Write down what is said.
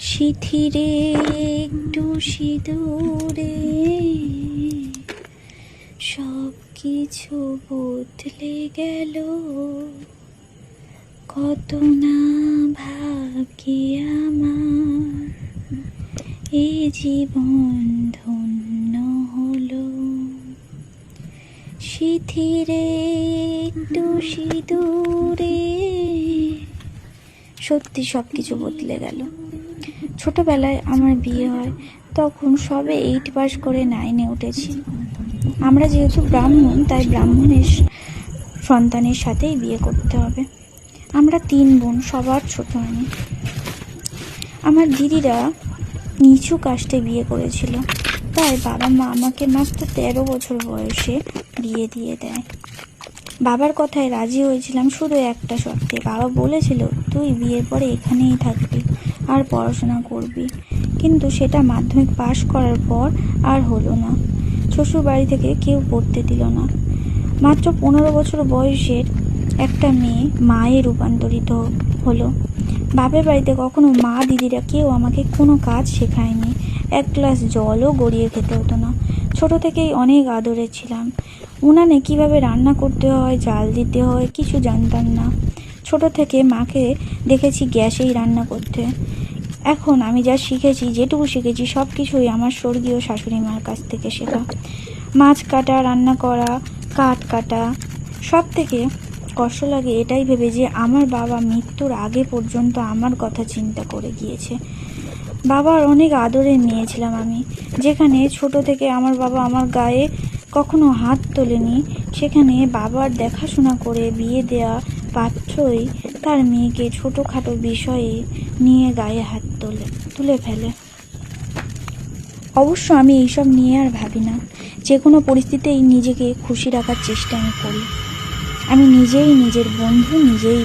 শিথিরে একটু সিঁদুরে সব কিছু বদলে গেল, কত না ভাগ্যে আমার এই জীবন ধন্য হলো। শিথিরে একটু সিঁদুরে সত্যি সব কিছু বদলে গেল। ছোটবেলায় আমার বিয়ে হয়, তখন সবে 8 পাস করে 9-এ উঠেছি। আমরা যেহেতু ব্রাহ্মণ, তাই ব্রাহ্মণের সন্তানের সাথেই বিয়ে করতে হবে। আমরা 3 বোন, সবার ছোট আমি। আমার দিদিরা নিচু কাস্টে বিয়ে করেছিল, তাই বাবা মা আমাকে মাত্র 13 বছর বয়সে বিয়ে দিয়ে দেয়। বাবার কথায় রাজি হয়েছিলাম শুধু একটা শর্তে। বাবা বলেছিল, তুই বিয়ের পরে এখানেই থাকবি আর পড়াশোনা করবি। কিন্তু সেটা মাধ্যমিক পাশ করার পর আর হলো না। শ্বশুর বাড়ি থেকে কেউ পড়তে দিল না। মাত্র 15 বছর বয়সের একটা মেয়ে মায়ে রূপান্তরিত হলো। বাপের বাড়িতে কখনো মা দিদিরা কেউ আমাকে কোনো কাজ শেখায়নি। 1 গ্লাস জলও গড়িয়ে খেতে হতো না। ছোট থেকেই অনেক আদরে ছিলাম। উনানে কিভাবে রান্না করতে হয়, জাল দিতে হয় কিছু জানতাম না। ছোট থেকে মাকে দেখেছি গ্যাসেই রান্না করতে। এখন আমি যা শিখেছি, যেটুকু শিখেছি সব কিছুই আমার স্বর্গীয় শাশুড়ি মার কাছ থেকে শেখা। মাছ কাটা, রান্না করা, কাঠ কাটা। সব থেকে কষ্ট লাগে এটাই ভেবে যে আমার বাবা মৃত্যুর আগে পর্যন্ত আমার কথা চিন্তা করে গিয়েছে। বাবার অনেক আদরে নিয়েছিলাম আমি। যেখানে ছোট থেকে আমার বাবা আমার গায়ে কখনো হাত তোলেনি, সেখানে বাবার দেখাশোনা করে বিয়ে দেওয়া পাত্রই তার মেয়েকে ছোটোখাটো বিষয়ে নিয়ে গায়ে হাত তুলে ফেলে। অবশ্য আমি এইসব নিয়ে আর ভাবি না। যে কোনো পরিস্থিতিতেই নিজেকে খুশি রাখার চেষ্টা আমি করি। আমি নিজেই নিজের বন্ধু নিজেই